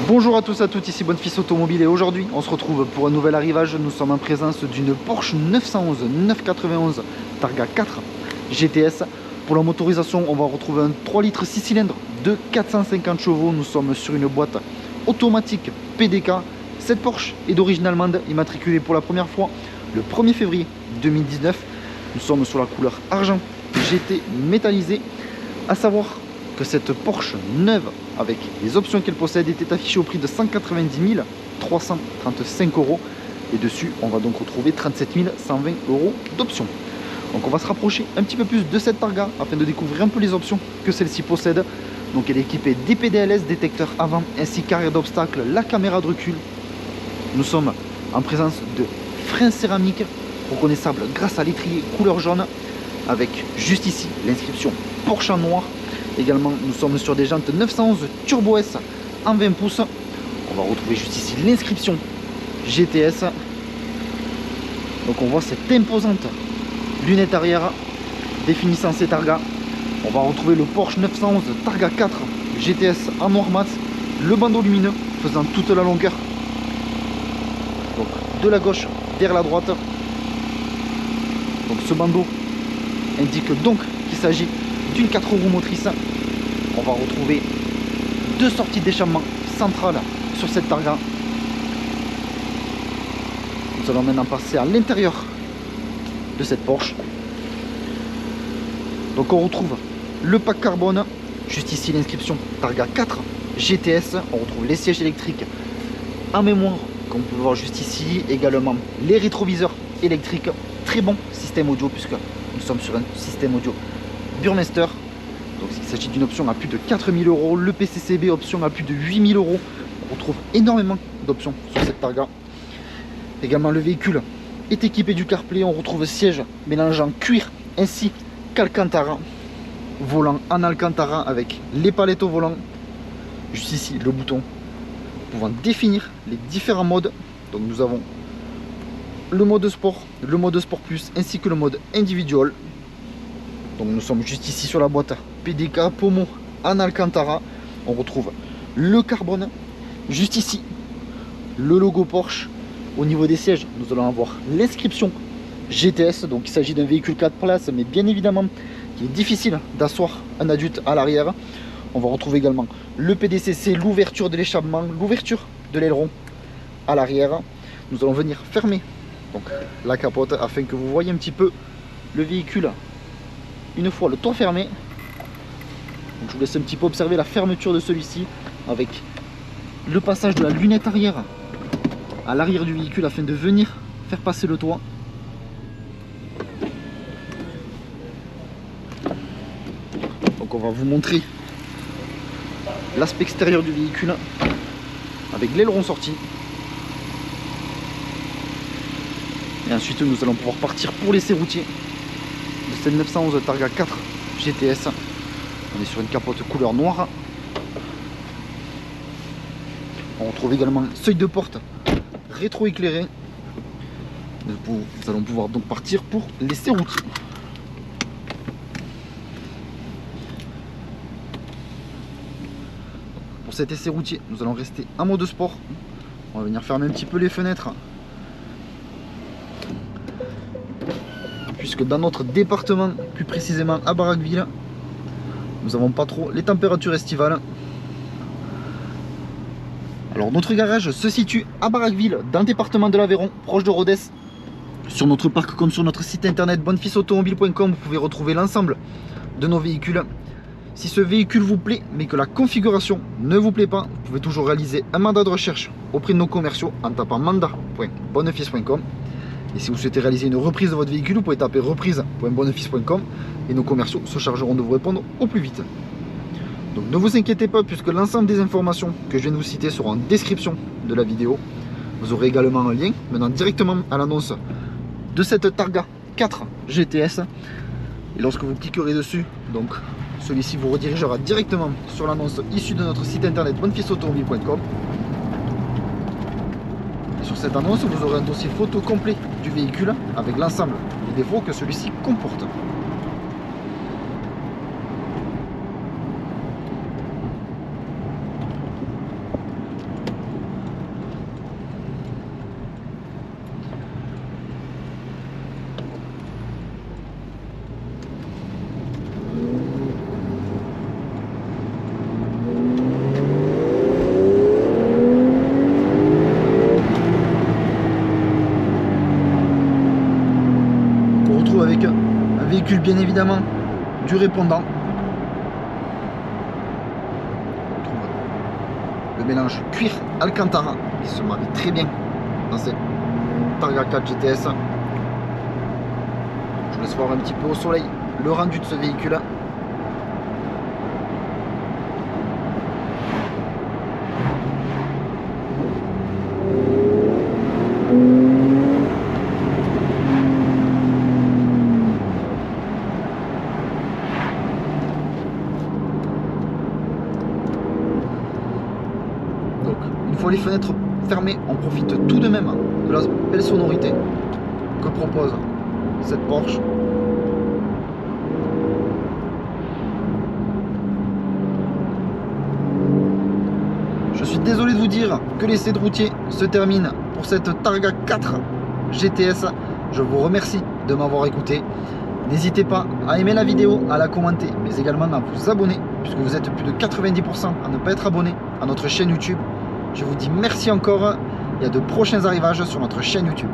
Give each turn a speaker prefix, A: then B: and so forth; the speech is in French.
A: Bonjour à tous et à toutes, ici Bonfils Automobile et aujourd'hui on se retrouve pour un nouvel arrivage. Nous sommes en présence d'une Porsche 911 991 Targa 4 GTS. Pour la motorisation, on va retrouver un 3 litres 6 cylindres de 450 chevaux. Nous sommes sur une boîte automatique PDK. Cette Porsche est d'origine allemande, immatriculée pour la première fois le 1er février 2019. Nous sommes sur la couleur argent GT métallisé. À savoir que cette Porsche neuve, avec les options qu'elle possède, était affichée au prix de 190 335 €. Et dessus, on va donc retrouver 37 120 € d'options. Donc on va se rapprocher un petit peu plus de cette Targa afin de découvrir un peu les options que celle-ci possède. Donc elle est équipée d'EPDLS, détecteur avant ainsi qu'arrière d'obstacles, la caméra de recul. Nous sommes en présence de freins céramiques reconnaissables grâce à l'étrier couleur jaune, avec juste ici l'inscription Porsche en noir. Également, nous sommes sur des jantes 911 Turbo S en 20 pouces. On va retrouver juste ici l'inscription GTS. Donc on voit cette imposante lunette arrière définissant ces Targa. On va retrouver le Porsche 911 Targa 4 GTS en noir mat, le bandeau lumineux faisant toute la longueur. Donc de la gauche vers la droite. Donc ce bandeau indique donc qu'il s'agit d'une 4 roues motrice. On va retrouver deux sorties d'échappement centrales sur cette Targa. Nous allons maintenant passer à l'intérieur de cette Porsche. Donc on retrouve le pack carbone, juste ici l'inscription Targa 4 GTS. On retrouve les sièges électriques en mémoire, comme vous pouvez voir juste ici. Également les rétroviseurs électriques. Très bon système audio puisque nous sommes sur un système audio Burmester. Donc il s'agit d'une option à plus de 4000 €, le PCCB option à plus de 8000 €. On retrouve énormément d'options sur cette Targa. Également le véhicule est équipé du CarPlay. On retrouve siège mélangeant cuir ainsi qu'Alcantara. Volant en Alcantara avec les palettes au volant. Juste ici le bouton pouvant définir les différents modes. Donc nous avons le mode sport plus ainsi que le mode individual. Donc nous sommes juste ici sur la boîte PDK Pomo en Alcantara. On retrouve le carbone. Juste ici, le logo Porsche. Au niveau des sièges, nous allons avoir l'inscription GTS. Donc il s'agit d'un véhicule 4 places, mais bien évidemment, il est difficile d'asseoir un adulte à l'arrière. On va retrouver également le PDCC, l'ouverture de l'échappement, l'ouverture de l'aileron à l'arrière. Nous allons venir fermer donc la capote afin que vous voyez un petit peu le véhicule une fois le toit fermé. Donc je vous laisse un petit peu observer la fermeture de celui-ci avec le passage de la lunette arrière à l'arrière du véhicule afin de venir faire passer le toit. Donc on va vous montrer l'aspect extérieur du véhicule avec l'aileron sorti. Et ensuite nous allons pouvoir partir pour l'essai routier de cette 911 Targa 4 GTS. On est sur une capote couleur noire. On retrouve également un seuil de porte rétro-éclairé. Nous allons pouvoir donc partir pour l'essai routier. Pour cet essai routier, nous allons rester en mode sport. On va venir fermer un petit peu les fenêtres, puisque dans notre département, plus précisément à Barraqueville, nous n'avons pas trop les températures estivales. Alors notre garage se situe à Barraqueville, dans le département de l'Aveyron, proche de Rodez. Sur notre parc comme sur notre site internet bonfilsautomobile.com, vous pouvez retrouver l'ensemble de nos véhicules. Si ce véhicule vous plaît, mais que la configuration ne vous plaît pas, vous pouvez toujours réaliser un mandat de recherche auprès de nos commerciaux en tapant mandat.bonfils.com. Et si vous souhaitez réaliser une reprise de votre véhicule, vous pouvez taper reprise.bonfils.com et nos commerciaux se chargeront de vous répondre au plus vite. Donc ne vous inquiétez pas, puisque l'ensemble des informations que je viens de vous citer seront en description de la vidéo. Vous aurez également un lien menant directement à l'annonce de cette Targa 4 GTS. Et lorsque vous cliquerez dessus, donc celui-ci vous redirigera directement sur l'annonce issue de notre site internet bonfilsautomobile.com. Sur cette annonce, vous aurez un dossier photo complet du véhicule avec l'ensemble des défauts que celui-ci comporte. véhicule bien évidemment du répondant. On trouve le mélange cuir Alcantara qui se marie très bien dans cette Targa 4 GTS. Je vous laisse voir un petit peu au soleil le rendu de ce véhicule. Donc, une fois les fenêtres fermées, on profite tout de même de la belle sonorité que propose cette Porsche. Je suis désolé de vous dire que l'essai de routier se termine pour cette Targa 4 GTS. Je vous remercie de m'avoir écouté. N'hésitez pas à aimer la vidéo, à la commenter, mais également à vous abonner, puisque vous êtes plus de 90% à ne pas être abonné à notre chaîne YouTube. Je vous dis merci encore et à de prochains arrivages sur notre chaîne YouTube.